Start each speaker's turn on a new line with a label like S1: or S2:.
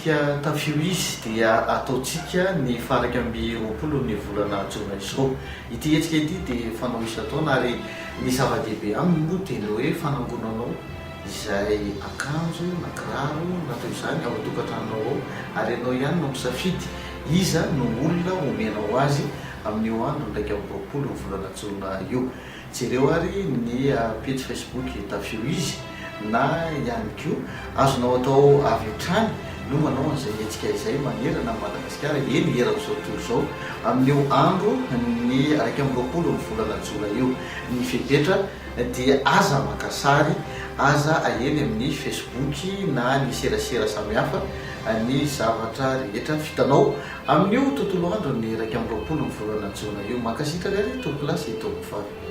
S1: isika tafio izy dia ataontsika ny faraky amby roapolo ny volana jona izao. Ity hetsika ity dia fanao isa-taona ary ny zava-dehibe aminy moa dia ny hoe fanangonanao izay akanjo na kiraro na toy izany ao atokantranonao ao, ary ianao ihany no misafidy iza no olona omenao azy amin'io andro ndraiky amin'ny roapolo ny volana jona io. Jereo ary ny page Facebook tafio izy na ihany koa azonao atao avy hatrany no manao an'izay hetsika izay manerana Madagasikara eny eran'izao tontolo izao amin'io andro ny raiky amin'ny roapolo ny volana jona io. Ny fepetra dia aza maka sary, aza aheny amin'ny Facebook na ny serasera samihafa ny zavatra rehetra vitanao amin'io tontolo andro ny raiky amin'ny roapolo ny volana jona io. Makasitraka ary tompo lasy tompo vavy.